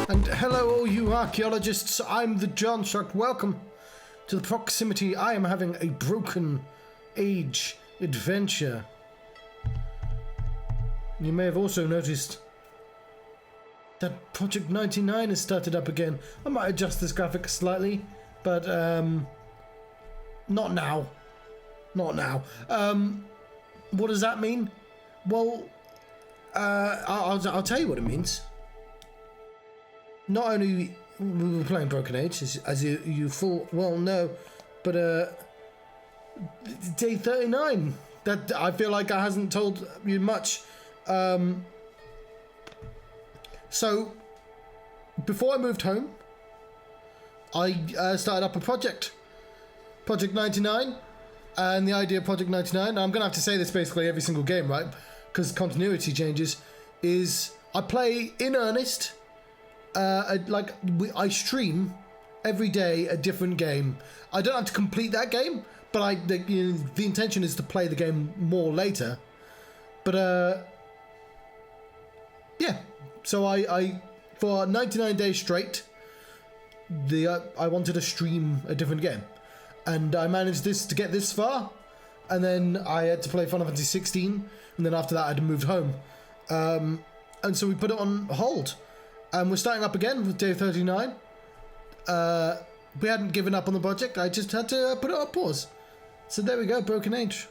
And hello all you archaeologists, I'm the Johnstruct. Welcome to the proximity. I am having a broken age adventure. You may have also noticed that Project 99 has started up again. I might adjust this graphic slightly, but not now. Not now. What does that mean? Well, I'll tell you what it means. Not only we were playing Broken Age, as you full well know, but day 39. That I feel like I hasn't told you much. So before I moved home, I started up a project, Project 99, and the idea of Project 99. I'm gonna have to say this basically every single game, right? Because continuity changes. Is I play in earnest. I stream every day a different game. I don't have to complete that game, but the intention is to play the game more later. But yeah. So I for 99 days straight, I wanted to stream a different game, and I managed to get this far, and then I had to play Final Fantasy 16, and then after that I'd moved home, and so we put it on hold. And we're starting up again with day 39. We hadn't given up on the project. I just had to put it on pause. So there we go, Broken Age.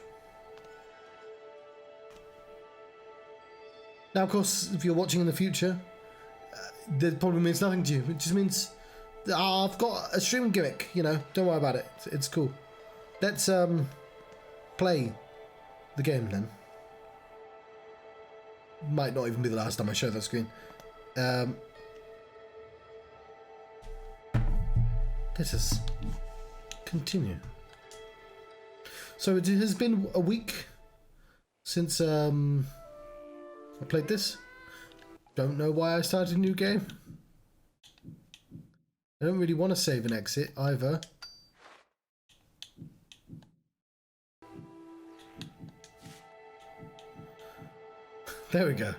Now, of course, if you're watching in the future, that probably means nothing to you. It just means I've got a streaming gimmick. You know, don't worry about it. It's cool. Let's play the game then. Might not even be the last time I show that screen. Let us continue. So it has been a week since I played this. Don't know why I started a new game. I don't really want to save and exit either. There we go.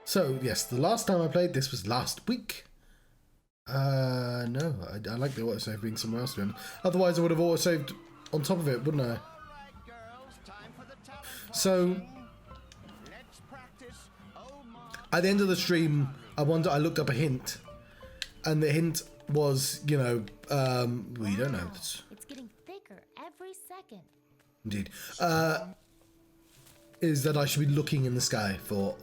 So, yes, the last time I played this was last week. No, I like the autosave being somewhere else. Otherwise, I would have autosaved on top of it, wouldn't I? So, at the end of the stream, I looked up a hint. And the hint was, you know, well, you don't know. It's getting thicker every second. Indeed. Is that I should be looking in the sky for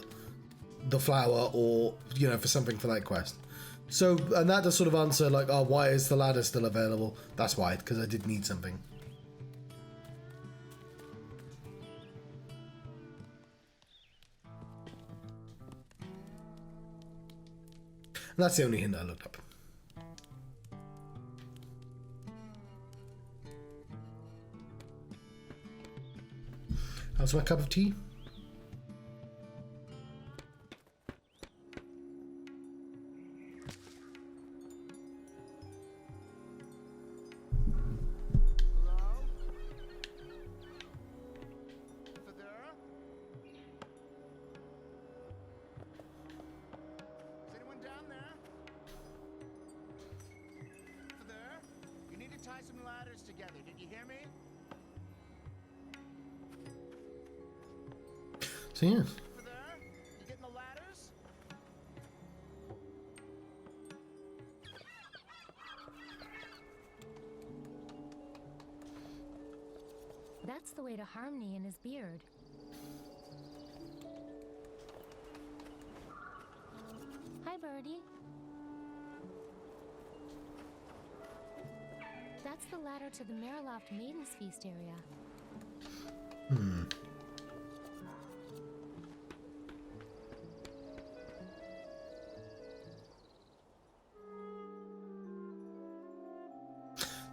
the flower, or you know, for something for that quest. So, and that does sort of answer like, oh, why is the ladder still available? That's why, because I did need something. And that's the only hint I looked up. How's my cup of tea? So yeah. That's the way to harmony in his beard. Hi, Birdie. That's the ladder to the Mariloft Maiden's Feast area.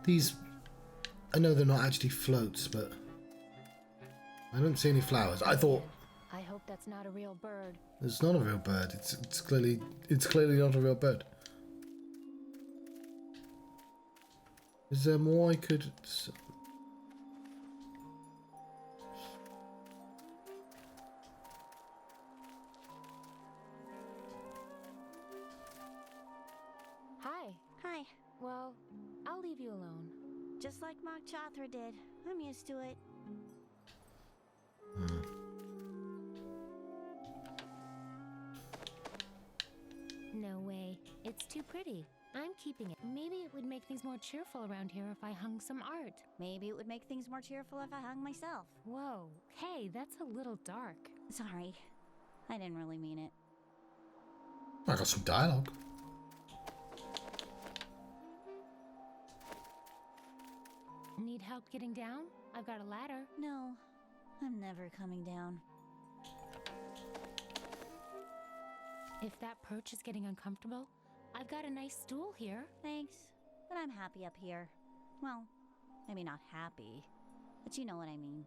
These, I know they're not actually floats, but I don't see any flowers. I thought. I hope that's not a real bird. It's not a real bird. It's clearly not a real bird. Is there more I could? just like Mog Chothra did. I'm used to it. No way. It's too pretty. I'm keeping it. Maybe it would make things more cheerful around here if I hung some art. Maybe it would make things more cheerful if I hung myself. Whoa. Hey, that's a little dark. Sorry. I didn't really mean it. I got some dialogue. Need help getting down? I've got a ladder. No, I'm never coming down. If that perch is getting uncomfortable, I've got a nice stool here. Thanks, but I'm happy up here. Well, maybe not happy, but you know what I mean.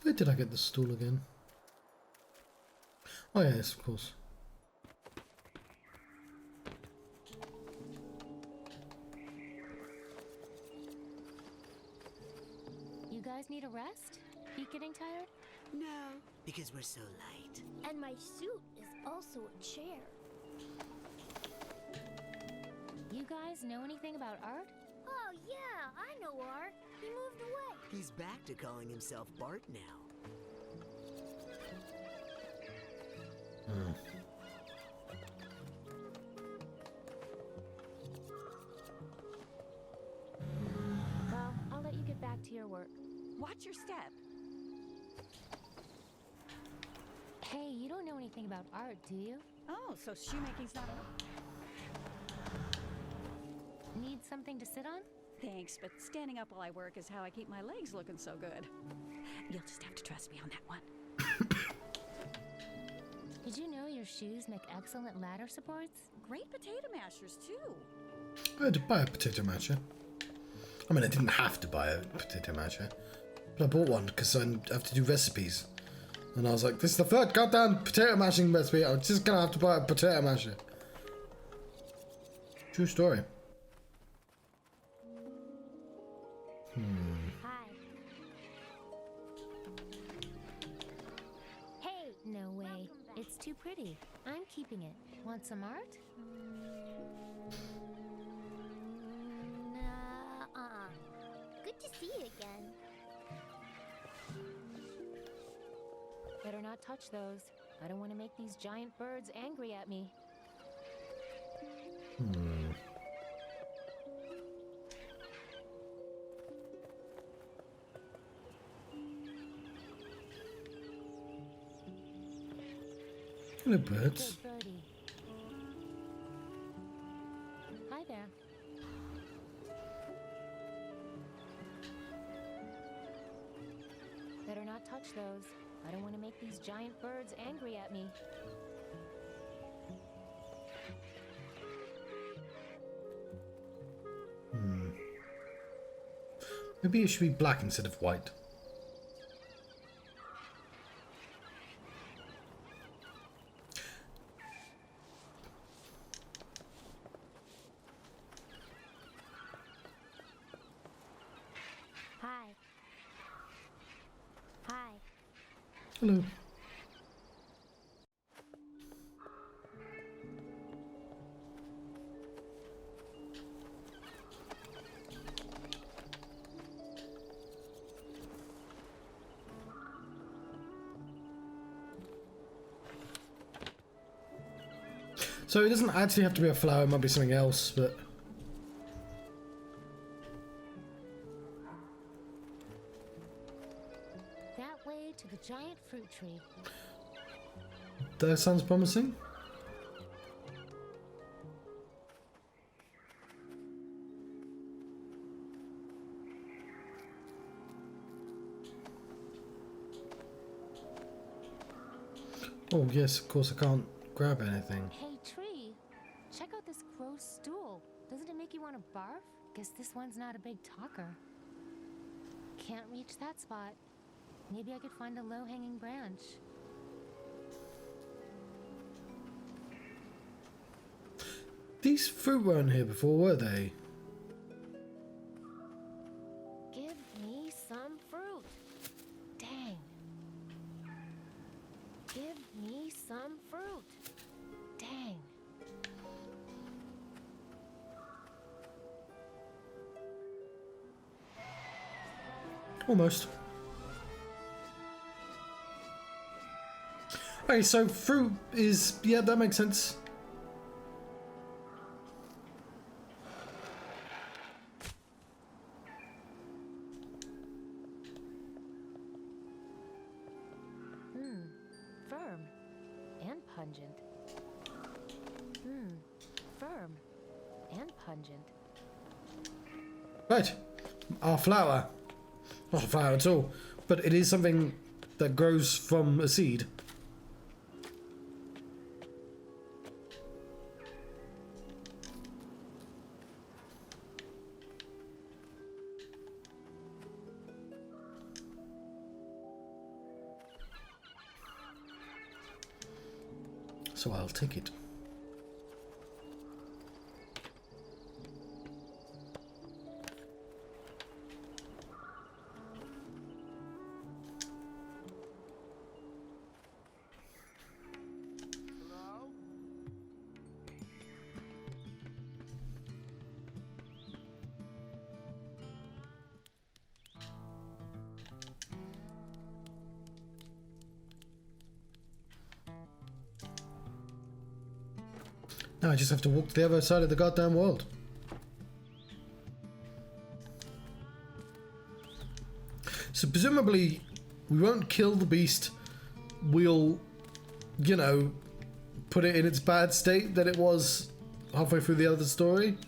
Where did I get the stool again? Oh yes, of course. You guys need a rest? You getting tired? No, because we're so light. And my suit is also a chair. You guys know anything about art? Oh yeah, I know Art. He moved away. He's back to calling himself Bart now. Well, I'll let you get back to your work. Watch your step. Hey, you don't know anything about art, do you? Oh, so shoemaking's not art? Need something to sit on? Thanks, but standing up while I work is how I keep my legs looking so good. You'll just have to trust me on that one. Did you know your shoes make excellent ladder supports? Great potato mashers, too. I had to buy a potato masher. I mean, I didn't have to buy a potato masher, but I bought one because I have to do recipes. And I was like, this is the third goddamn potato mashing recipe. I'm just gonna have to buy a potato masher. True story. Hi. Hey, no way. It's too pretty. I'm keeping it. Want some art? Nah, Good to see you again. Better not touch those. I don't want to make these giant birds angry at me. Hello, birds. Good birdie. Hi there. Better not touch those. I don't want to make these giant birds angry at me. Maybe it should be black instead of white. Hi. Hi. Hello. So it doesn't actually have to be a flower, it might be something else, but... That way to the giant fruit tree. That sounds promising. Oh yes, of course I can't grab anything. Hey, tree. Check out this gross stool. Doesn't it make you want to barf? Guess this one's not a big talker. Can't reach that spot. Maybe I could find a low-hanging branch. These fruit weren't here before, were they? Give me some fruit. Dang. Give me some fruit. Dang. Almost. Okay, so fruit is... yeah, that makes sense. Firm and pungent. Firm and pungent. Right. Our flower. Not a flower at all, but it is something that grows from a seed. So I'll take it. Now I just have to walk to the other side of the goddamn world. So presumably we won't kill the beast. We'll, you know, put it in its bad state that it was halfway through the other story.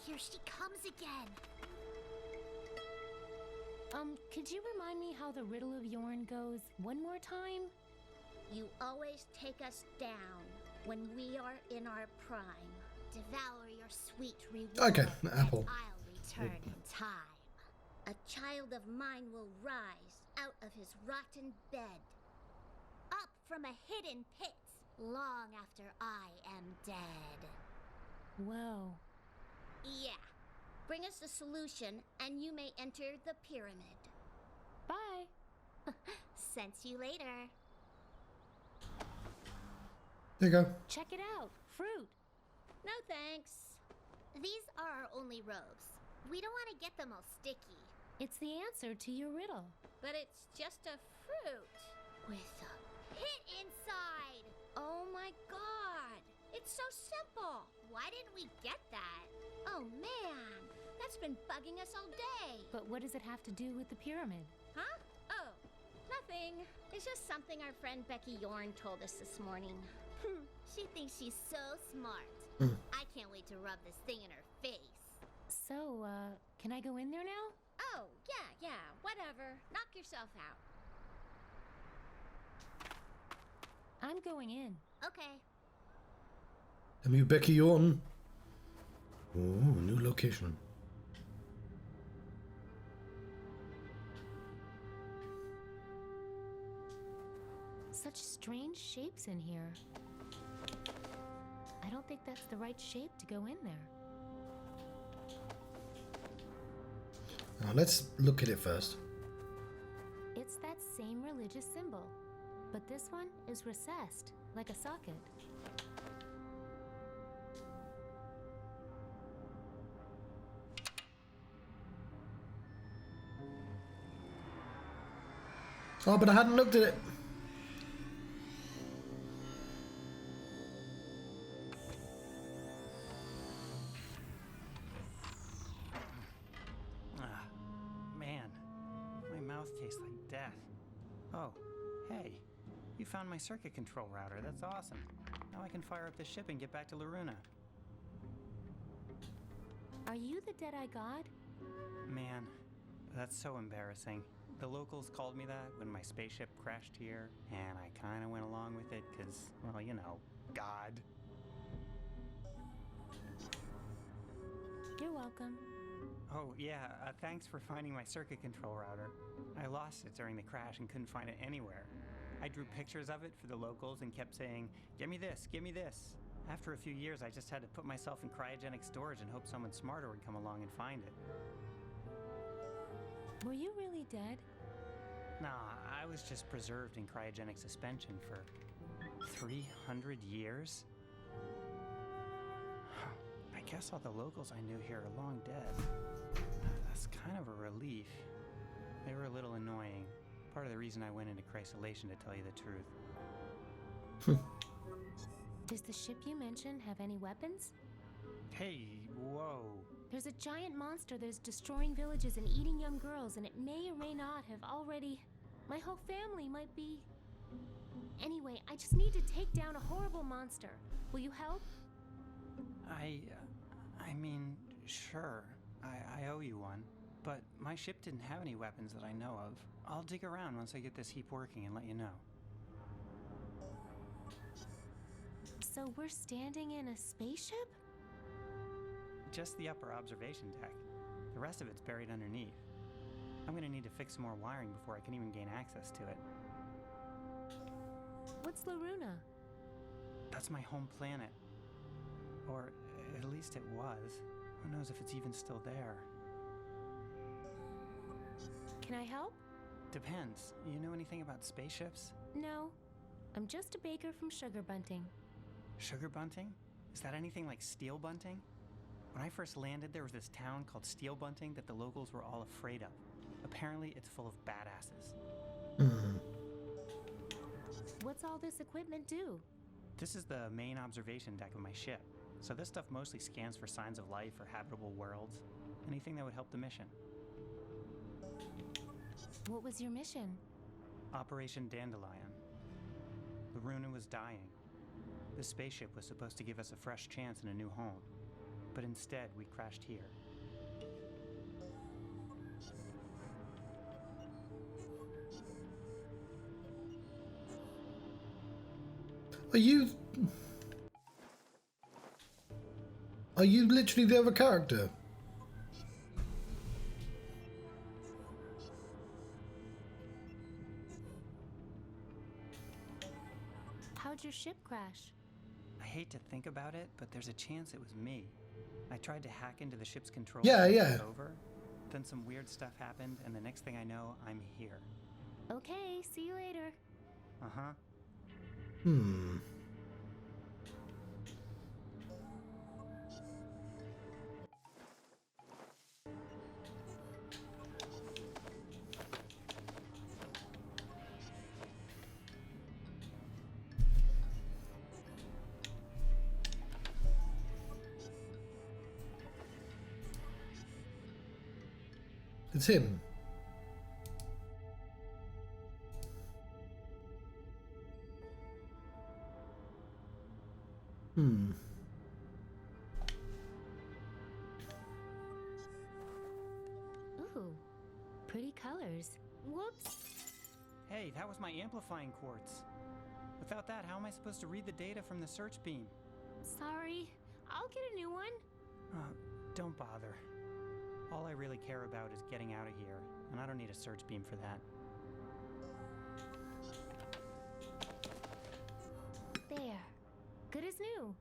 Here she comes again. Could you remind me how the riddle of Yorn goes one more time? You always take us down when we are in our prime. Devour your sweet reward. Okay, apple. And I'll return in time. A child of mine will rise out of his rotten bed, up from a hidden pit, long after I am dead. Whoa. Yeah. Bring us the solution, and you may enter the pyramid. Bye. Sense you later. There you go. Check it out. Fruit. No thanks. These are our only robes. We don't want to get them all sticky. It's the answer to your riddle. But it's just a fruit with a pit inside. Oh my god. It's so simple. Why didn't we get that? Oh man, that's been bugging us all day. But what does it have to do with the pyramid? Huh? Oh, nothing. It's just something our friend Becky Yorn told us this morning. She thinks she's so smart. I can't wait to rub this thing in her face. So, can I go in there now? Oh, yeah, whatever. Knock yourself out. I'm going in. Okay. Am you Becky Yorn? Oh, new location. Such strange shapes in here. I don't think that's the right shape to go in there. Now let's look at it first. It's that same religious symbol, but this one is recessed, like a socket. Oh, but I hadn't looked at it. Man, my mouth tastes like death. Oh, hey, you found my circuit control router. That's awesome. Now I can fire up the ship and get back to Loruna. Are you the Deadeye God? Man, that's so embarrassing. The locals called me that when my spaceship crashed here, and I kind of went along with it because, well, you know, God. You're welcome. Oh, yeah, thanks for finding my circuit control router. I lost it during the crash and couldn't find it anywhere. I drew pictures of it for the locals and kept saying, "Give me this, give me this." After a few years, I just had to put myself in cryogenic storage and hope someone smarter would come along and find it. Were you really dead? Nah, I was just preserved in cryogenic suspension for 300 years? I guess all the locals I knew here are long dead. That's kind of a relief. They were a little annoying. Part of the reason I went into crysolation, to tell you the truth. Does the ship you mentioned have any weapons? Hey, whoa. There's a giant monster that is destroying villages and eating young girls, and it may or may not have already... My whole family might be... Anyway, I just need to take down a horrible monster. Will you help? I mean, sure. I owe you one. But my ship didn't have any weapons that I know of. I'll dig around once I get this heap working and let you know. So we're standing in a spaceship? Just the upper observation deck. The rest of it's buried underneath. I'm gonna need to fix some more wiring before I can even gain access to it. What's Loruna? That's my home planet. Or at least it was. Who knows if it's even still there? Can I help? Depends. You know anything about spaceships? No. I'm just a baker from Sugar Bunting. Sugar Bunting? Is that anything like Steel Bunting? When I first landed, there was this town called Steel Bunting that the locals were all afraid of. Apparently, it's full of badasses. What's all this equipment do? This is the main observation deck of my ship. So this stuff mostly scans for signs of life or habitable worlds. Anything that would help the mission. What was your mission? Operation Dandelion. Loruna was dying. This spaceship was supposed to give us a fresh chance and a new home. But instead, we crashed here. Are you literally the other character? How'd your ship crash? I hate to think about it, but there's a chance it was me. I tried to hack into the ship's control Yeah, and yeah. take over. Then some weird stuff happened, and the next thing I know, I'm here. Okay, see you later. Uh-huh. It's him. Ooh, pretty colors. Whoops. Hey, that was my amplifying quartz. Without that, how am I supposed to read the data from the search beam? Sorry. I'll get a new one. Don't bother. All I really care about is getting out of here, and I don't need a search beam for that. There. Good as new.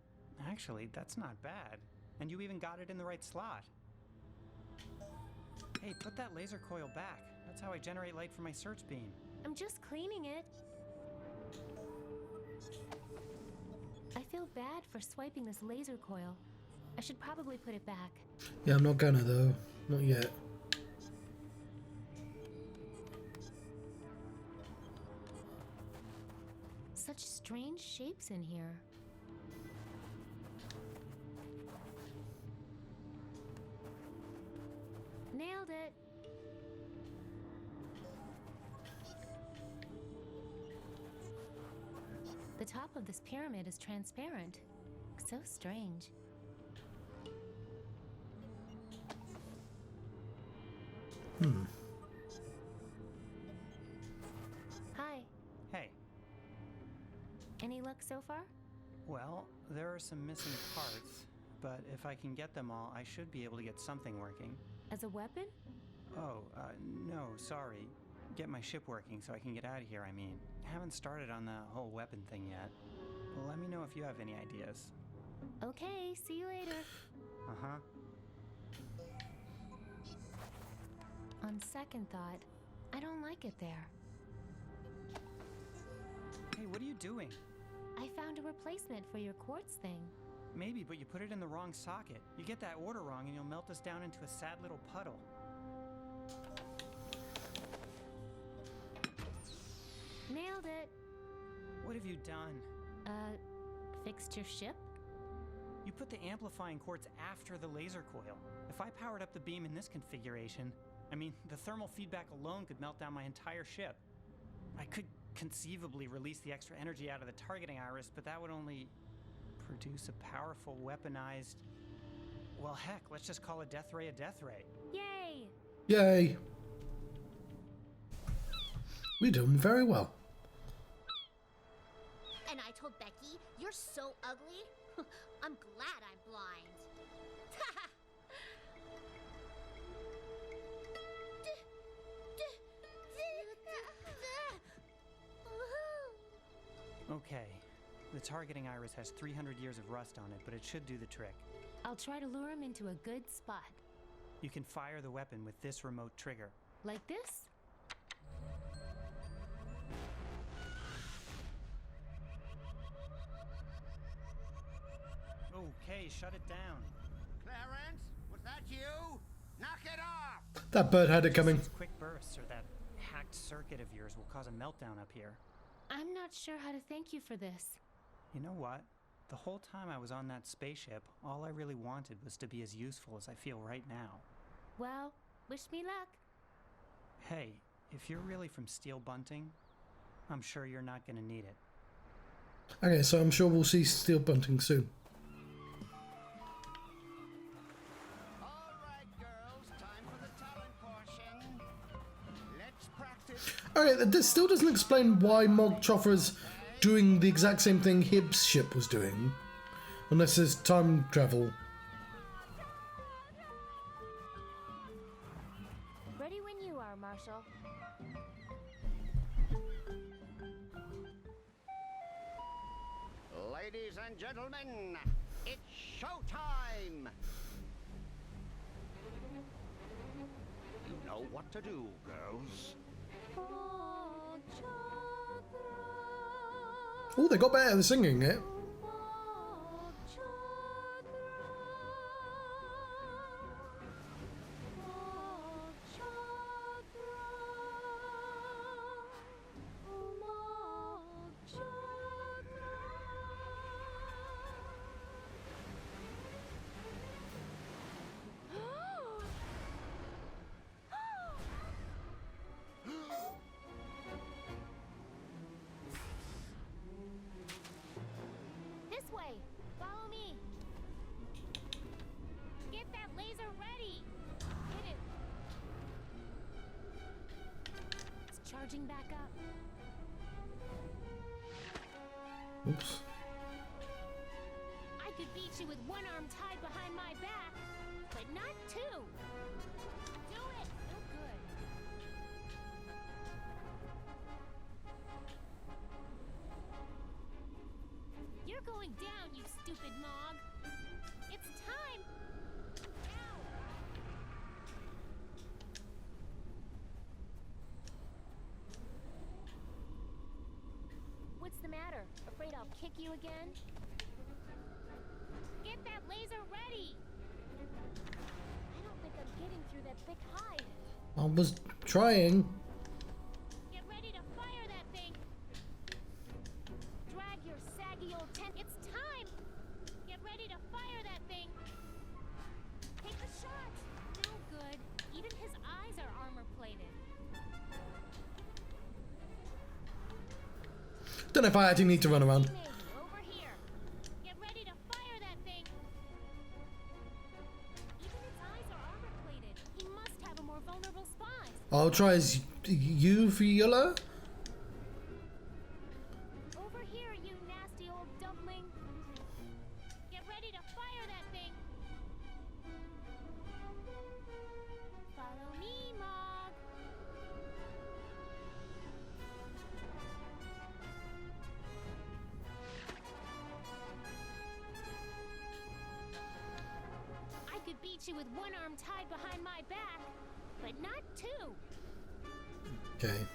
Actually, that's not bad. And you even got it in the right slot. Hey, put that laser coil back. That's how I generate light for my search beam. I'm just cleaning it. I feel bad for swiping this laser coil. I should probably put it back. Yeah, I'm not gonna though. Not yet. Such strange shapes in here. Nailed it. The top of this pyramid is transparent. So strange. luck so far? Well, there are some missing parts, but if I can get them all, I should be able to get something working. As a weapon? Oh, no, sorry. Get my ship working so I can get out of here, I mean. Haven't started on the whole weapon thing yet. Well, let me know if you have any ideas. Okay, see you later. Uh-huh. On second thought, I don't like it there. Hey, what are you doing? I found a replacement for your quartz thing. Maybe, but you put it in the wrong socket. You get that order wrong and you'll melt us down into a sad little puddle. Nailed it. What have you done? Fixed your ship? You put the amplifying quartz after the laser coil. If I powered up the beam in this configuration, I mean, the thermal feedback alone could melt down my entire ship. I could conceivably release the extra energy out of the targeting iris, but that would only produce a powerful weaponized... Well, heck, let's just call a death ray a death ray. Yay! Yay. We're doing very well. And I told Becky, you're so ugly. I'm glad I'm blind. Okay, the targeting iris has 300 years of rust on it, but it should do the trick. I'll try to lure him into a good spot. You can fire the weapon with this remote trigger. Like this? Okay, shut it down. Clarence, was that you? Knock it off! That bird had it coming. These quick bursts or that hacked circuit of yours will cause a meltdown up here. I'm not sure how to thank you for this. You know what? The whole time I was on that spaceship, all I really wanted was to be as useful as I feel right now. Well, wish me luck. Hey, if you're really from Steel Bunting, I'm sure you're not gonna need it. Okay, so I'm sure we'll see Steel Bunting soon. All right, girls, time for the talent portion. Let's practice. Okay, this still doesn't explain why Mog Chothra's doing the exact same thing Hibbs' ship was doing. Unless there's time travel. Ready when you are, Marshall. Ladies and gentlemen, it's showtime! You know what to do, girls. Mog Chothra, Oh, they got better at singing it. Mog Chothra, Mog Chothra, Mog Chothra. This way! Follow me! Get that laser ready! Hit it! It's charging back up. Oops. I could beat you with one arm tied behind my back, but not two! Do it! Oh, good. You're going down, you stupid Mog! It's time! Ow! What's the matter? Afraid I'll kick you again? Get that laser ready! I don't think I'm getting through that thick hide. I was trying. Get ready to fire that thing! Drag your saggy old tent. It's time! Get ready to fire that thing! Take the shot! No good. Even his eyes are armor-plated. Don't know if I actually need to run around. Maybe. Over here. Get ready to fire that thing! Even its eyes are armor-plated. He must have a more vulnerable spot. I'll try as you, Viola. Over here, you nasty beat you with one arm tied behind my back, but not two. Okay.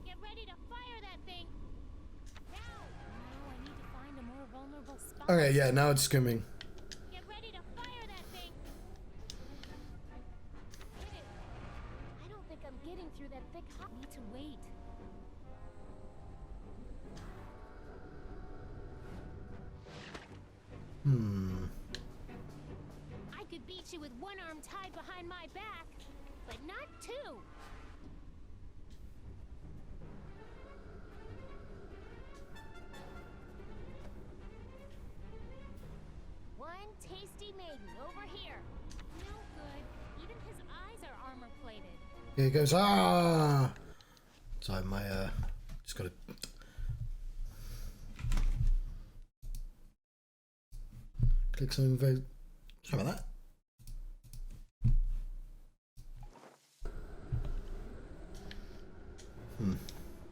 Get ready to fire that thing. Now. Now I need to find a more vulnerable spot. Okay, yeah, now it's skimming. Get ready to fire that thing. Hit it. I don't think I'm getting through that thick hot. Need to wait. I could beat you with one arm tied behind my back, but not two. One tasty maiden over here. No good. Even his eyes are armor plated. Here he goes. Ah! Sorry, my just gotta. Click something very. Sorry about that.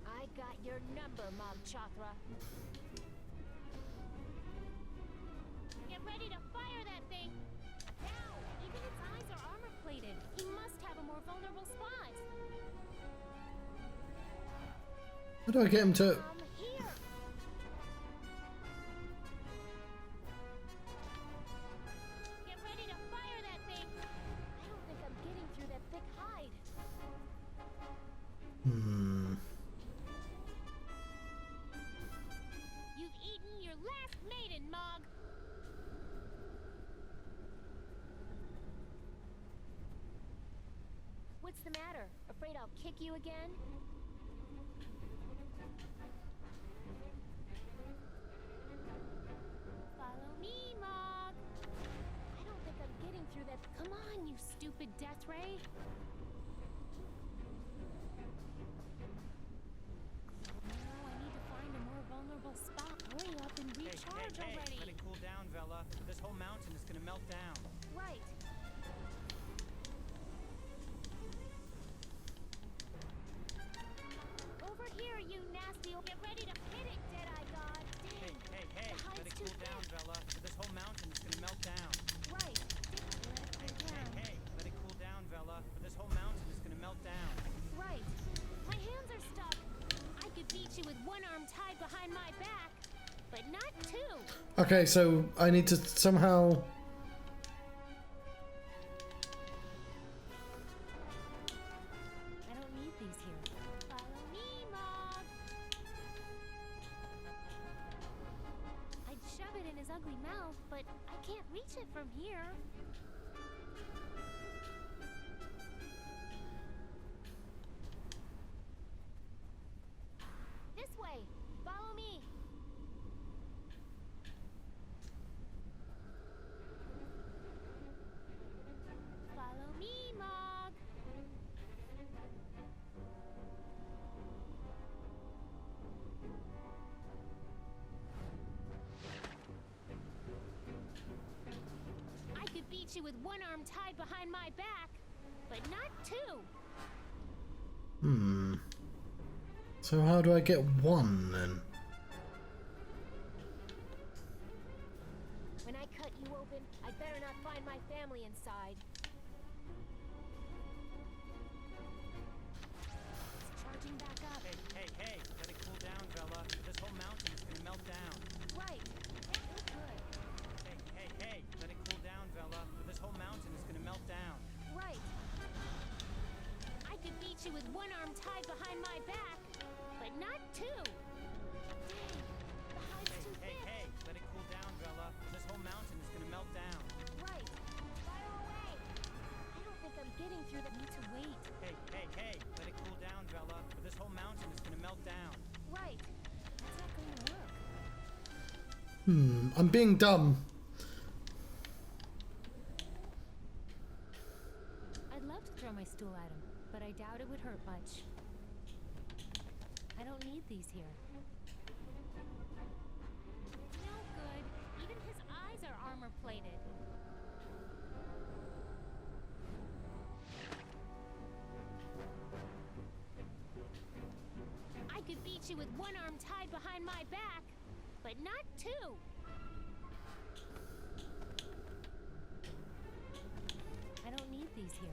I got your number, Mog Chothra. Get ready to fire that thing. Now, even its eyes are armor plated. He must have a more vulnerable spot. How do I get him to? Here. Get ready to fire that thing. I don't think I'm getting through that thick hide. You've eaten your last maiden, Mog. What's the matter? Afraid I'll kick you again? Follow me, Mog. I don't think I'm getting through that. Come on, you stupid death ray. Now I need to find a more vulnerable spot. Hurry up and recharge already. Let it cool down, Vela. This whole mountain is gonna melt down. Right. Over here, you nasty. Get ready to hit it, Deadeye God. Dang. Hey, The hide's let it too cool down, thick. Vela. This whole mountain is gonna melt down. Right. Let it cool down. Let it cool down, Vela. This whole mountain is gonna melt down. Right. My hands are stuck. I could beat you with one arm tied behind my back, but not two. Okay, so I need to somehow. I don't need these here. Follow me, Mog. I'd shove it in his ugly mouth, but I can't reach it from here. This way. Follow me. Follow me, Mog. I could beat you with one arm tied behind my back, but not two. So how do I get one then? When I cut you open, I better not find my family inside. It's charging back up. Hey, let it cool down, Vela. This whole mountain is gonna melt down. Right. Good. Hey, let it cool down, Vela. This whole mountain is gonna melt down. Right. I could beat you with one arm tied behind my back, but not two. Dang. The hide's too thick. Hey, let it cool down, Vela. This whole mountain is gonna melt down. Right. Fire away. I don't think I'm getting through that. Need to wait. Hey, let it cool down, Vela. This whole mountain is gonna melt down. Right. That's not going to work. I'm being dumb. I'd love to throw my stool at him, but I doubt it would hurt much. I don't need these here. No good. Even his eyes are armor plated. I could beat you with one arm tied behind my back, but not two. these here.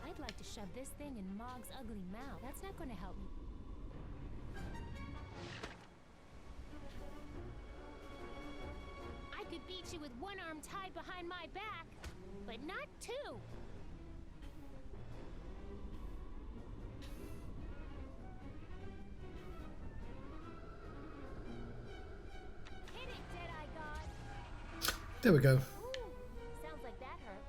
I'd like to shove this thing in Mog's ugly mouth. That's not going to help me. I could beat you with one arm tied behind my back, but not two. Hit it, Deadeye God. There we go. Ooh, sounds like that hurt.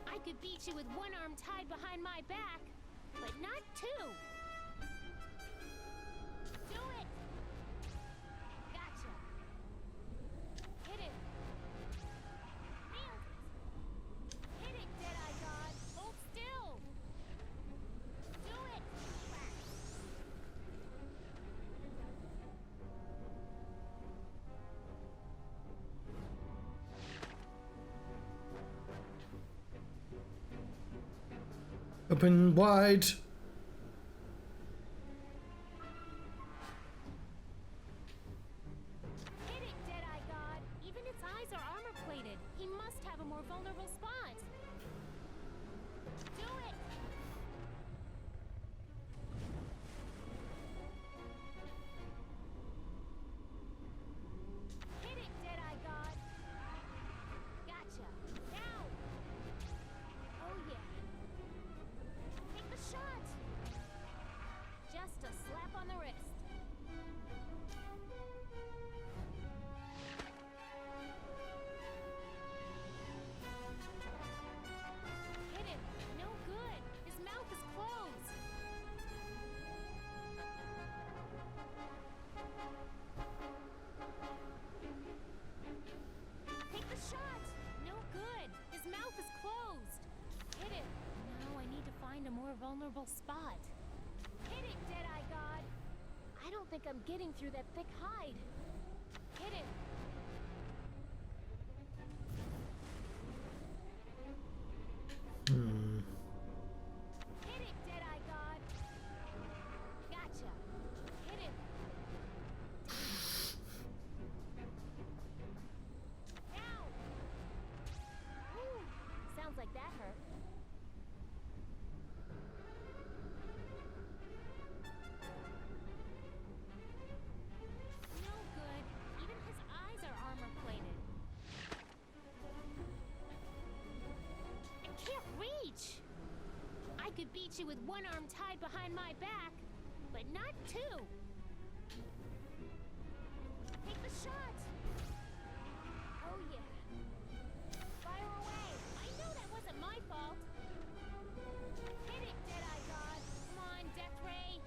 I could beat you with one arm tied behind my back, but not two. Do it. Gotcha. Hit it. Nailed it. Hit it, Deadeye God. Hold still. Do it. Open wide. Hit it, Deadeye God. Even its eyes are armor-plated. He must have a more vulnerable spot. Do it. Hit it, Deadeye God. Gotcha. Now. Oh yeah. Take the shot. Just a slap on the wrist. Hit him. No good. His mouth is closed. Take the shot. No good. His mouth is closed. Hit him. Now I need to find a more vulnerable spot. Hit it, Deadeye God. I don't think I'm getting through that thick hide. Hit him. Hit it, Deadeye God. Gotcha. Hit him. Now. Ooh, sounds like that hurt. No good. Even his eyes are armor-plated. I can't reach. I could beat you with one arm tied behind my back, but not two. Take the shot. Oh yeah. Fire away. I know that wasn't my fault. Hit it, Deadeye God. Come on, Death Ray.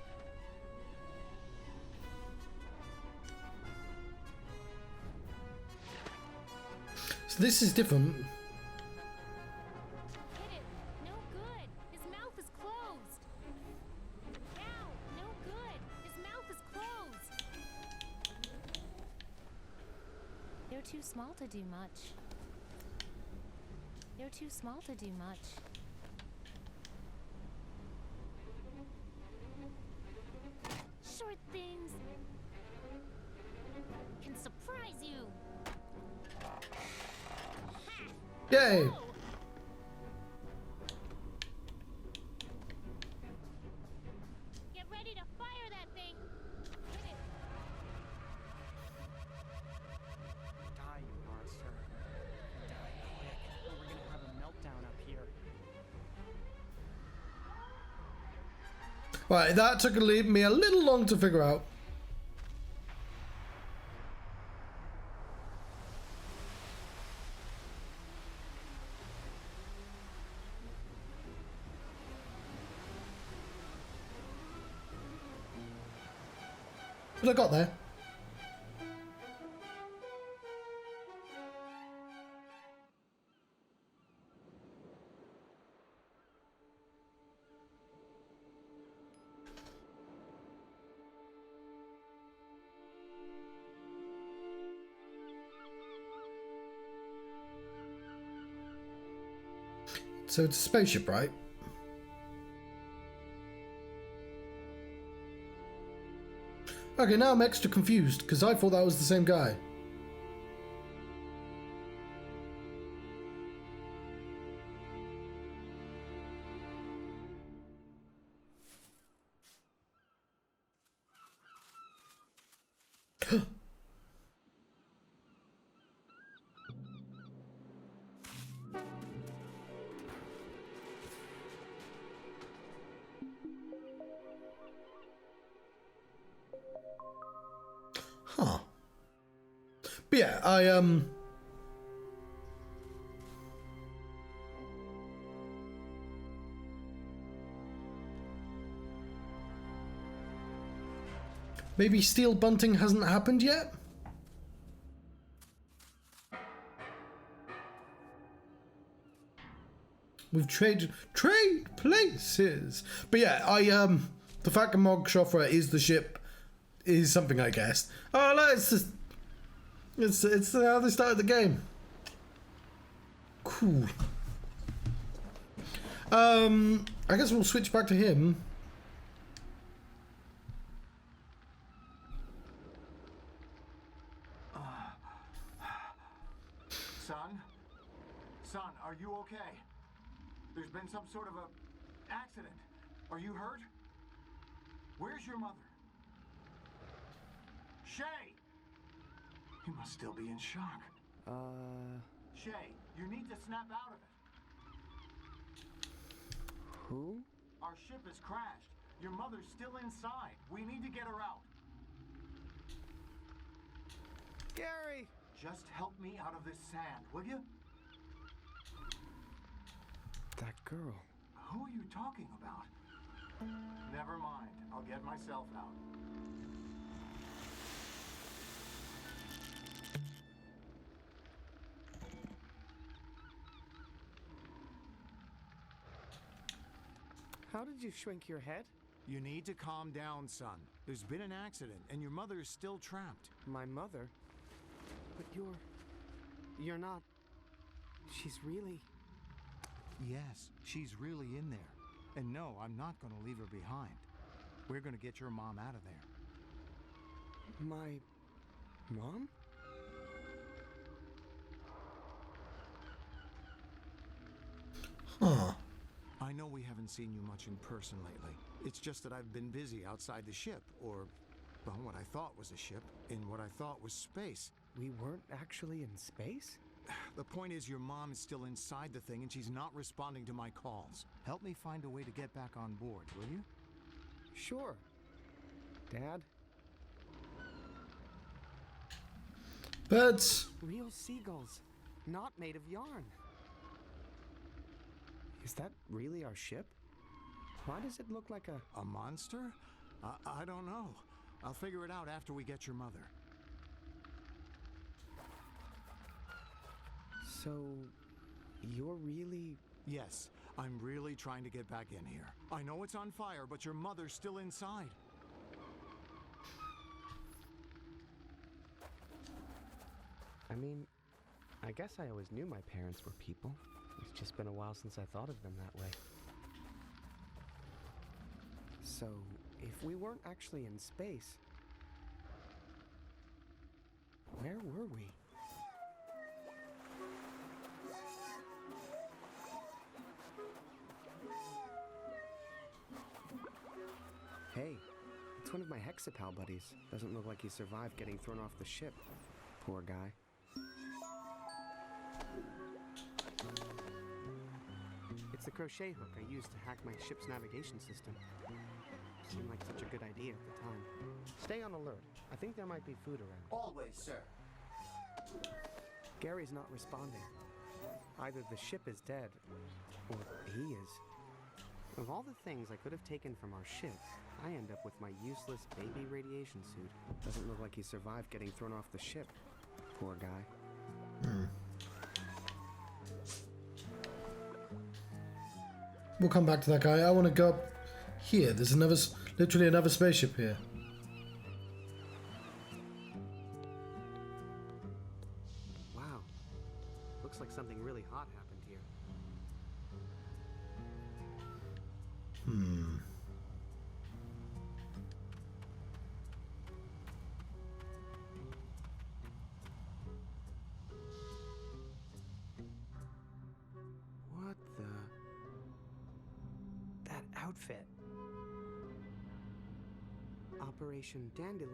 So this is different. Hit it. No good. His mouth is closed. Now. No good. His mouth is closed. They're too small to do much. They're too small to do much. Short things can surprise you. Yay! Oh. Get ready to fire that thing. Hit it. Die, you monster. Die quick, or we're gonna have a meltdown up here. Right, that took me a little long to figure out. But I got there. So it's a spaceship, right? Okay, now I'm extra confused, because I thought that was the same guy. Huh. But yeah, maybe steel bunting hasn't happened yet? We've trade places. But yeah, the fact that Mog Chothra is the ship is something I guessed. Oh no, it's just it's how they started the game. Cool. I guess we'll switch back to him. Son, are you okay? There's been some sort of a accident. Are you hurt? Where's your mother? Shay! He must still be in shock. Shay, you need to snap out of it. Who? Our ship has crashed. Your mother's still inside. We need to get her out. Gary! Just help me out of this sand, will you? That girl. Who are you talking about? Never mind. I'll get myself out. How did you shrink your head? You need to calm down, son. There's been an accident, and your mother is still trapped. My mother? But you're not... She's really... Yes, she's really in there. And no, I'm not going to leave her behind. We're going to get your mom out of there. My... mom? Huh. I know we haven't seen you much in person lately. It's just that I've been busy outside the ship, or, well, what I thought was a ship, in what I thought was space. We weren't actually in space? The point is your mom is still inside the thing and she's not responding to my calls. Help me find a way to get back on board, will you? Sure. Dad? Birds. Real seagulls, not made of yarn. Is that really our ship? Why does it look like a... A monster? I don't know. I'll figure it out after we get your mother. So, you're really... Yes, I'm really trying to get back in here. I know it's on fire, but your mother's still inside. I mean, I guess I always knew my parents were people. It's just been a while since I thought of them that way. So, if we weren't actually in space, where were we? Hey, it's one of my Hexapal buddies. Doesn't look like he survived getting thrown off the ship. Poor guy. It's the crochet hook I used to hack my ship's navigation system. Seemed like such a good idea at the time. Stay on alert. I think there might be food around. Always, sir. Gary's not responding. Either the ship is dead, or he is. Of all the things I could have taken from our ship, I end up with my useless baby radiation suit. Doesn't look like he survived getting thrown off the ship. Poor guy. We'll come back to that guy. I want to go up here. There's literally another spaceship here. Wow. Looks like something really hot happened here. outfit? Operation Dandelion.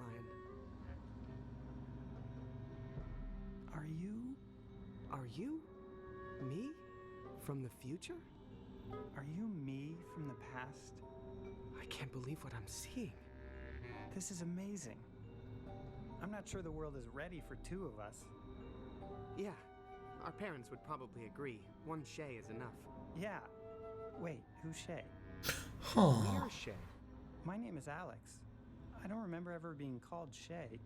Are you? Are you? Me? From the future? Are you me from the past? I can't believe what I'm seeing. This is amazing. I'm not sure the world is ready for two of us. Yeah, our parents would probably agree. One Shay is enough. Yeah. Wait, who's Shay? Huh. You're Shay. My name is Alex. I don't remember ever being called Shay.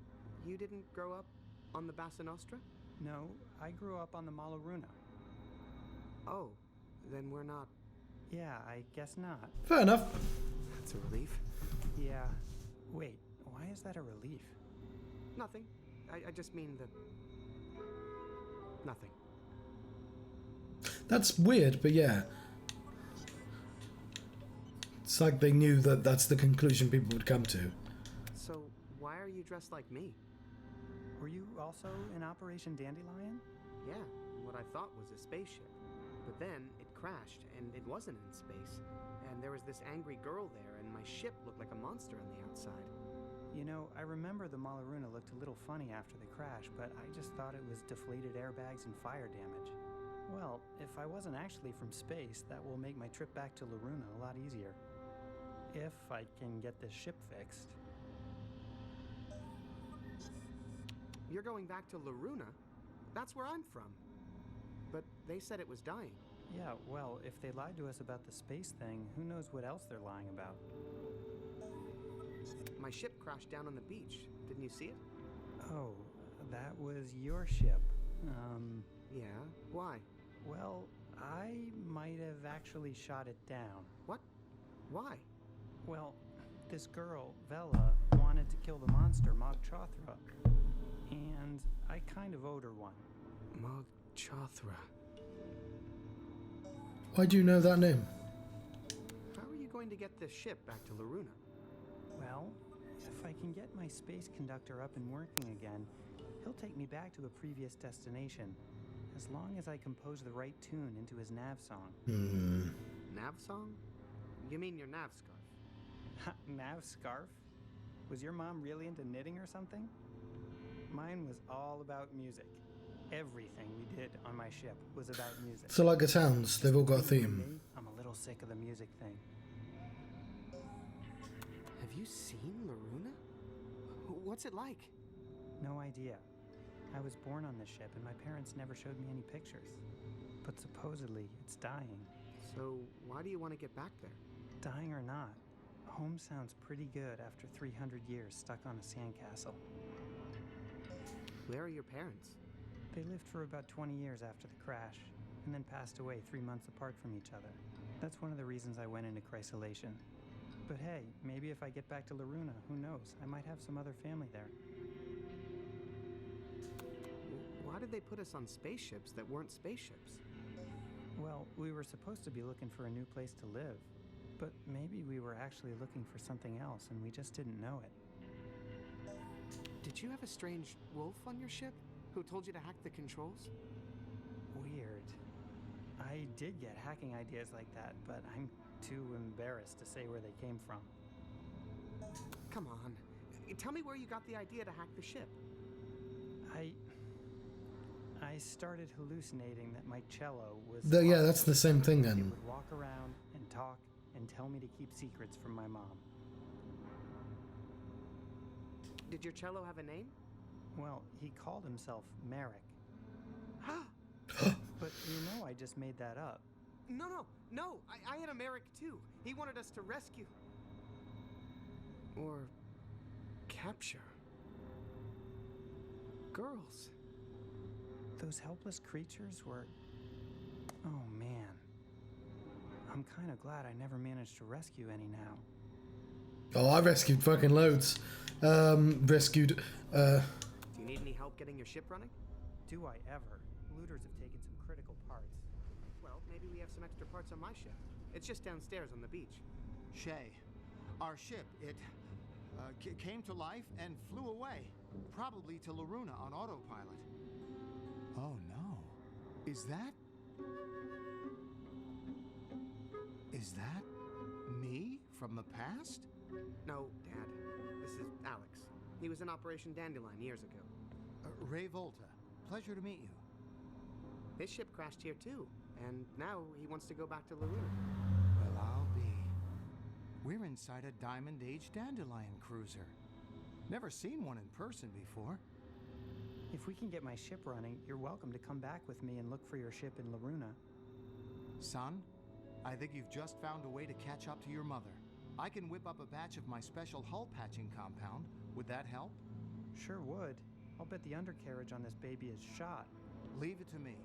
You didn't grow up on the Bassa Nostra? No, I grew up on the Malaruna. Oh, then we're not. Yeah, I guess not. Fair enough. That's a relief. Yeah. Wait, why is that a relief? Nothing. I just mean that. Nothing. That's weird, but yeah. It's like they knew that that's the conclusion people would come to. So, why are you dressed like me? Were you also in Operation Dandelion? Yeah, what I thought was a spaceship. But then it crashed, and it wasn't in space. And there was this angry girl there, and my ship looked like a monster on the outside. You know, I remember the Malaruna looked a little funny after the crash, but I just thought it was deflated airbags and fire damage. Well, if I wasn't actually from space, that will make my trip back to Laruna a lot easier. If I can get this ship fixed. You're going back to Laruna? That's where I'm from. But they said it was dying. Yeah, well, if they lied to us about the space thing, who knows what else they're lying about? My ship crashed down on the beach. Didn't you see it? Oh, that was your ship. Yeah, why? Well, I might have actually shot it down. What? Why? Well, this girl, Vela, wanted to kill the monster, Mog Chothra. And I kind of owed her one. Mog Chothra. Why do you know that name? How are you going to get this ship back to Laruna? Well, if I can get my space conductor up and working again, he'll take me back to a previous destination, as long as I compose the right tune into his nav song. Nav song? You mean your nav scarf? Nav scarf? Was your mom really into knitting or something? Mine was all about music. Everything we did on my ship was about music. So like it sounds, they've all got a theme. I'm a little sick of the music thing. Have you seen Laruna? What's it like? No idea. I was born on this ship and my parents never showed me any pictures. But supposedly it's dying. So why do you want to get back there? Dying or not, home sounds pretty good after 300 years stuck on a sandcastle. Where are your parents? They lived for about 20 years after the crash, and then passed away 3 months apart from each other. That's one of the reasons I went into chrysolation. But hey, maybe if I get back to Laruna, who knows? I might have some other family there. Why did they put us on spaceships that weren't spaceships? Well, we were supposed to be looking for a new place to live. But maybe we were actually looking for something else and we just didn't know it. Did you have a strange wolf on your ship who told you to hack the controls? Weird. I did get hacking ideas like that, but I'm too embarrassed to say where they came from. Come on. Tell me where you got the idea to hack the ship. I started hallucinating that my cello was... Yeah, that's the same thing then. It would walk around and talk and tell me to keep secrets from my mom. Did your cello have a name? Well, he called himself Merrick. But you know I just made that up. No! I had a Merrick too. He wanted us to rescue... or... capture... girls. Those helpless creatures were... Oh, man. I'm kind of glad I never managed to rescue any now. Oh, I rescued fucking loads. Rescued, Do you need any help getting your ship running? Do I ever? Looters have taken some critical parts. Well, maybe we have some extra parts on my ship. It's just downstairs on the beach. Shay, our ship, it came to life and flew away. Probably to Laruna on autopilot. Oh no. Is that Me? From the past? No, Dad. This is Alex. He was in Operation Dandelion years ago. Ray Volta. Pleasure to meet you. His ship crashed here too, and now he wants to go back to Loruna. Well, I'll be. We're inside a Diamond Age Dandelion cruiser. Never seen one in person before. If we can get my ship running, you're welcome to come back with me and look for your ship in Loruna. Son, I think you've just found a way to catch up to your mother. I can whip up a batch of my special hull patching compound. Would that help? Sure would. I'll bet the undercarriage on this baby is shot. Leave it to me.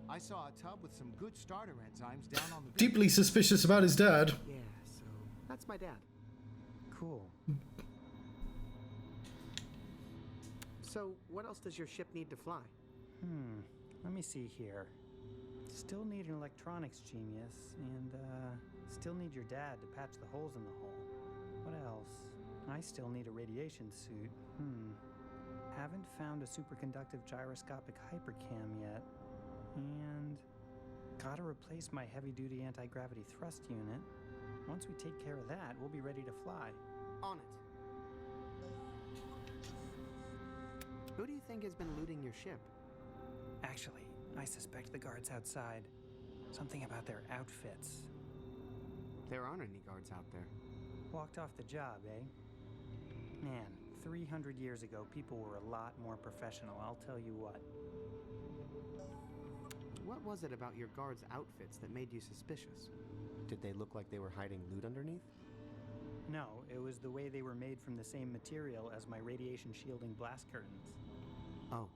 I saw a tub with some good starter enzymes down on the beach. Deeply suspicious about his dad. Yeah, so that's my dad. Cool. So, what else does your ship need to fly? Let me see here. Still need an electronics genius, and, still need your dad to patch the holes in the hull. What else? I still need a radiation suit. Haven't found a superconductive gyroscopic hypercam yet. And gotta replace my heavy-duty anti-gravity thrust unit. Once we take care of that, we'll be ready to fly. On it. Who do you think has been looting your ship? Actually, I suspect the guards outside. Something about their outfits. There aren't any guards out there. Walked off the job, eh? Man, 300 years ago, people were a lot more professional, I'll tell you what. What was it about your guards' outfits that made you suspicious? Did they look like they were hiding loot underneath? No, it was the way they were made from the same material as my radiation shielding blast curtains. Oh.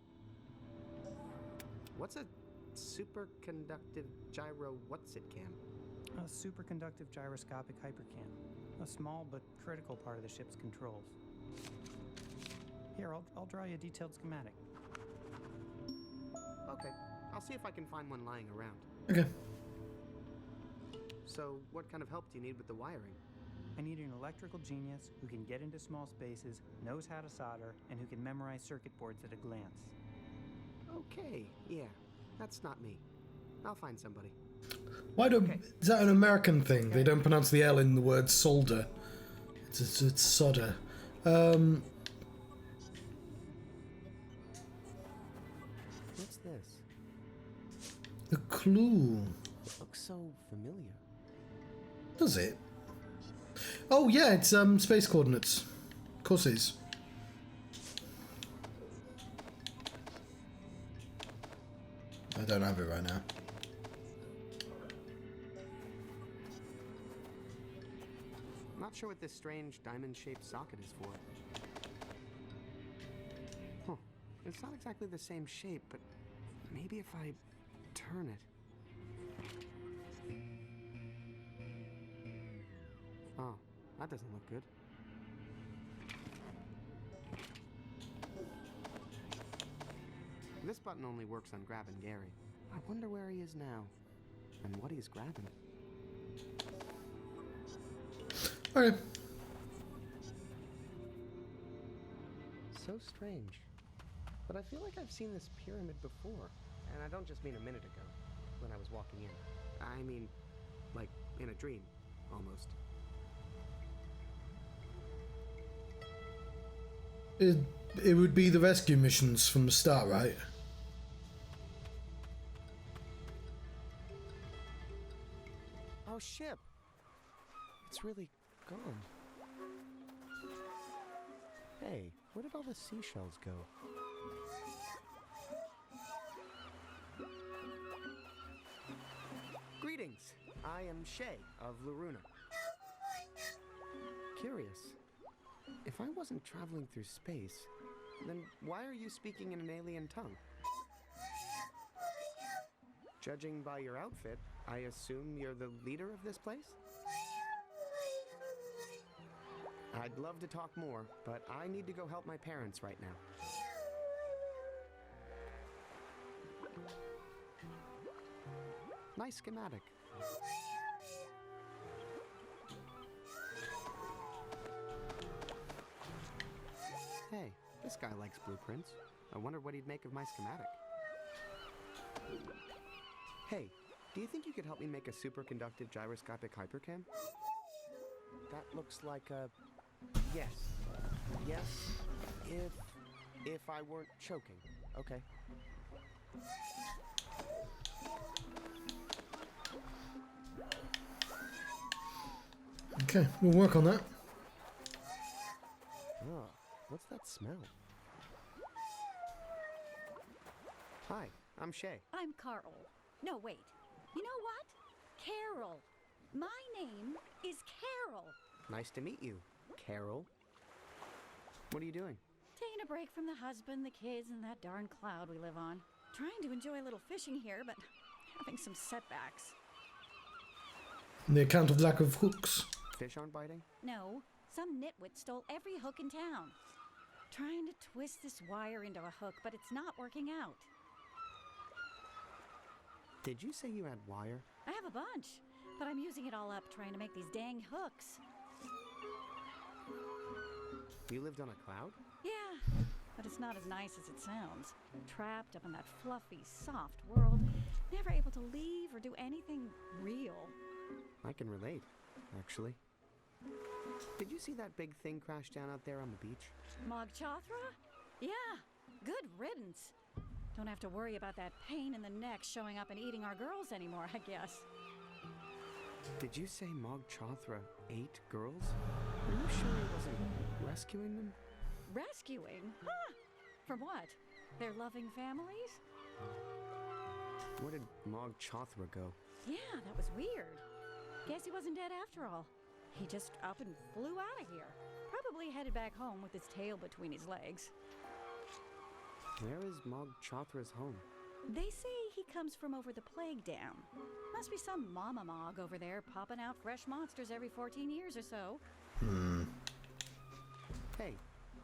What's a superconductive gyro what's-it-cam? A superconductive gyroscopic hypercam. A small but critical part of the ship's controls. Here, I'll draw you a detailed schematic. Okay, I'll see if I can find one lying around. Okay. So, what kind of help do you need with the wiring? I need an electrical genius who can get into small spaces, knows how to solder, and who can memorize circuit boards at a glance. Okay, yeah, that's not me. I'll find somebody. Why don't... Is that an American thing? They don't pronounce the L in the word solder. It's solder. What's this? A clue. It looks so familiar. Does it? Oh yeah, it's space coordinates. Of course it is. I don't have it right now. Not sure what this strange diamond-shaped socket is for. Huh. It's not exactly the same shape, but maybe if I turn it. Oh, that doesn't look good. This button only works on grabbin Gary. I wonder where he is now, and what he's grabbing. Okay. So strange. But I feel like I've seen this pyramid before. And I don't just mean a minute ago, when I was walking in. I mean, like, in a dream, almost. It would be the rescue missions from the start, right? Oh, ship! It's really gone. Hey, where did all the seashells go? Greetings! I am Shay of Loruna. Curious. If I wasn't traveling through space, then why are you speaking in an alien tongue? Judging by your outfit, I assume you're the leader of this place? I'd love to talk more, but I need to go help my parents right now. Nice schematic. Hey, this guy likes blueprints. I wonder what he'd make of my schematic. Hey, do you think you could help me make a superconductive gyroscopic hypercam? that looks like a... Yes. Yes, if I weren't choking. Okay. Okay, we'll work on that. Oh, what's that smell? Hi, I'm Shay. I'm Carl. No, wait. You know what? Carol. My name is Carol. Nice to meet you, Carol. What are you doing? Taking a break from the husband, the kids, and that darn cloud we live on. Trying to enjoy a little fishing here, but having some setbacks. On the account of lack of hooks. Fish aren't biting? No, some nitwit stole every hook in town. Trying to twist this wire into a hook, but it's not working out. Did you say you had wire? I have a bunch, but I'm using it all up trying to make these dang hooks. You lived on a cloud? Yeah, but it's not as nice as it sounds. Trapped up in that fluffy, soft world, never able to leave or do anything real. I can relate, actually. Did you see that big thing crash down out there on the beach? Mog Chothra? Yeah, good riddance. Don't have to worry about that pain in the neck showing up and eating our girls anymore, I guess. Did you say Mog Chothra ate girls? Are you sure he wasn't rescuing them? Rescuing? Huh? From what? Their loving families? Where did Mog Chothra go? Yeah, that was weird. Guess he wasn't dead after all. He just up and flew out of here. Probably headed back home with his tail between his legs. Where is Mog Chothra's home? They say he comes from over the plague dam. Must be some mama Mog over there popping out fresh monsters every 14 years or so. Hey,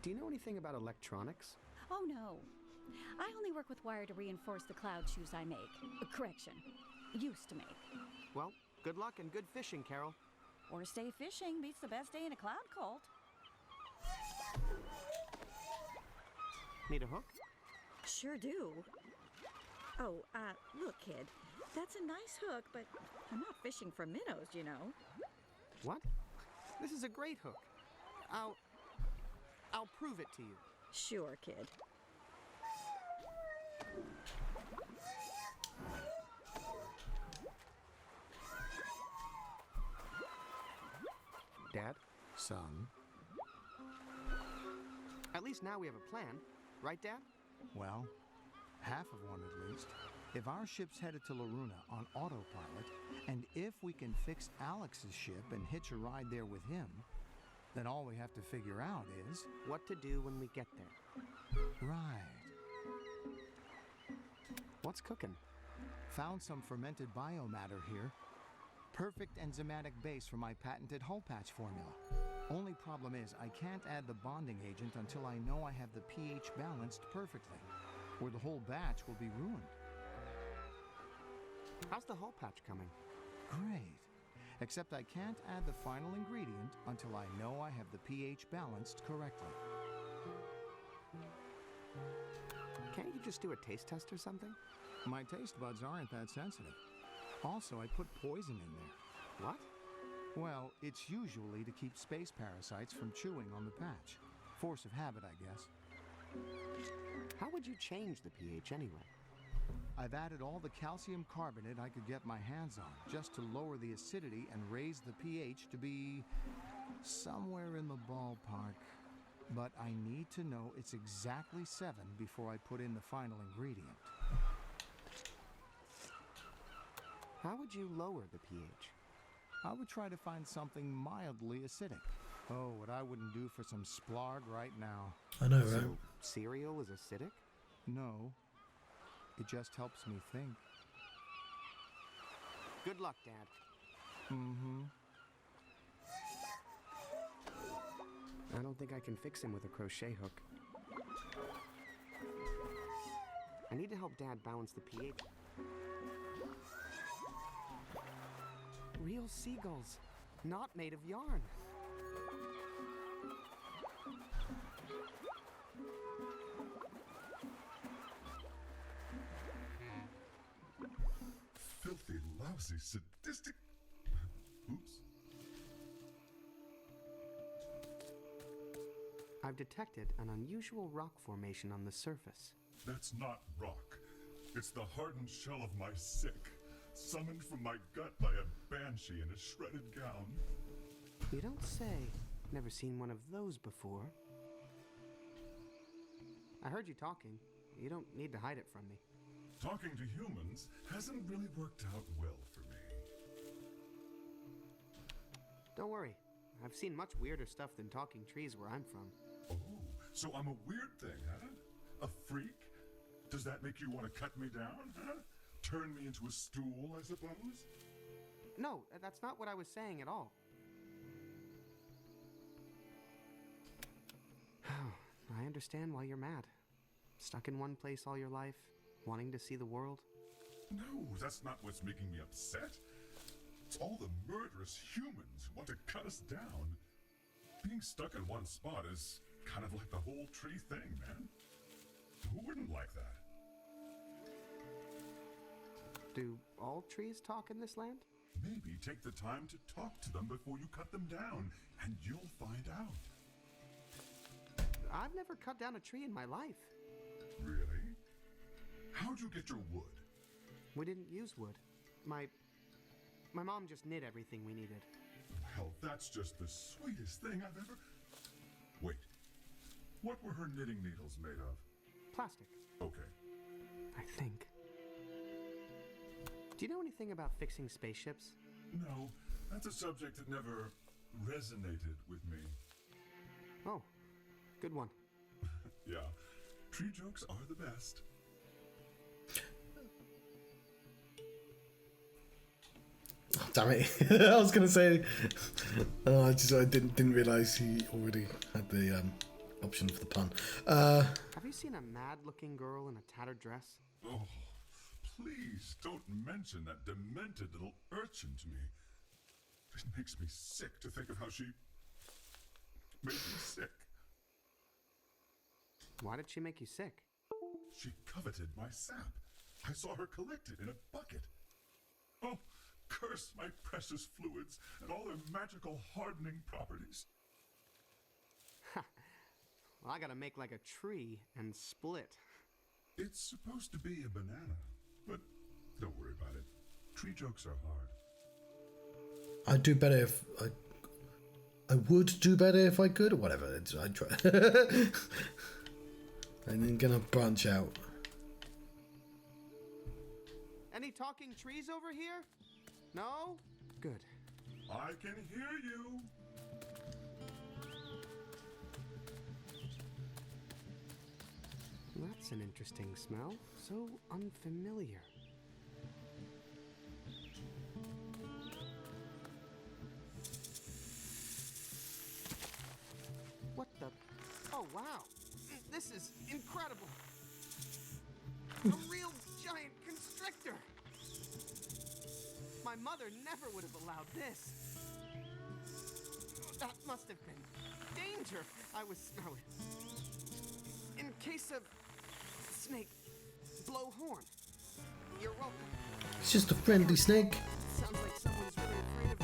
do you know anything about electronics? Oh no. I only work with wire to reinforce the cloud shoes I make. Correction, used to make. Well, good luck and good fishing, Carol. Or stay fishing beats the best day in a cloud cult. Need a hook? Sure do. Oh, look, kid. That's a nice hook, but I'm not fishing for minnows, you know. What? This is a great hook. I'll prove it to you. Sure, kid. Dad? Son? At least now we have a plan. Right, Dad? Well, half of one at least. If our ship's headed to Loruna on autopilot, and if we can fix Alex's ship and hitch a ride there with him, then all we have to figure out is... what to do when we get there. Right. What's cooking? Found some fermented biomatter here. Perfect enzymatic base for my patented hole patch formula. Only problem is I can't add the bonding agent until I know I have the pH balanced perfectly, or the whole batch will be ruined. How's the hole patch coming? Great. Except I can't add the final ingredient until I know I have the pH balanced correctly. Can't you just do a taste test or something? My taste buds aren't that sensitive. Also, I put poison in there. What? Well, it's usually to keep space parasites from chewing on the patch. Force of habit, I guess. How would you change the pH anyway? I've added all the calcium carbonate I could get my hands on, just to lower the acidity and raise the pH to be somewhere in the ballpark. But I need to know it's exactly 7 before I put in the final ingredient. How would you lower the pH? I would try to find something mildly acidic. Oh, what I wouldn't do for some splarg right now. I know, right? So, cereal is acidic? No. It just helps me think. Good luck, Dad. Mm-hmm. I don't think I can fix him with a crochet hook. I need to help Dad balance the pH. Real seagulls, not made of yarn. Filthy, lousy, sadistic... Oops. I've detected an unusual rock formation on the surface. That's not rock. It's the hardened shell of my sick, summoned from my gut by a banshee in a shredded gown. You don't say. Never seen one of those before. I heard you talking. You don't need to hide it from me. Talking to humans hasn't really worked out well for me. Don't worry. I've seen much weirder stuff than talking trees where I'm from. Oh, so I'm a weird thing, huh? A freak? Does that make you want to cut me down, huh? Turn me into a stool, I suppose? No, that's not what I was saying at all. I understand why you're mad. Stuck in one place all your life, wanting to see the world. No, that's not what's making me upset. It's all the murderous humans who want to cut us down. Being stuck in one spot is kind of like the whole tree thing, man. Who wouldn't like that? Do all trees talk in this land? Maybe take the time to talk to them before you cut them down, and you'll find out. I've never cut down a tree in my life. Really? How'd you get your wood? We didn't use wood. My mom just knit everything we needed. Well, that's just the sweetest thing I've ever... Wait. What were her knitting needles made of? Plastic. Okay. I think. Do you know anything about fixing spaceships? No, that's a subject that never resonated with me. Oh, good one. Yeah, tree jokes are the best. Damn it! I was gonna say, I didn't realize he already had the option for the pun. Have you seen a mad-looking girl in a tattered dress? Oh, please don't mention that demented little urchin to me. It makes me sick to think of how she made me sick. Why did she make you sick? She coveted my sap. I saw her collect it in a bucket. Oh, curse my precious fluids and all their magical hardening properties. Well, I gotta make like a tree and split. It's supposed to be a banana, but don't worry about it. Tree jokes are hard. I'd do better if I would do better if I could, or whatever. I'd try. And then gonna branch out. Any talking trees over here? No? Good. I can hear you. That's an interesting smell. So unfamiliar. What the? Oh, wow. This is incredible. A real giant constrictor. My mother never would have allowed this. That must have been danger. I was in case of snake, blow horn. You're welcome. It's just a friendly snake. Sounds like someone's really afraid of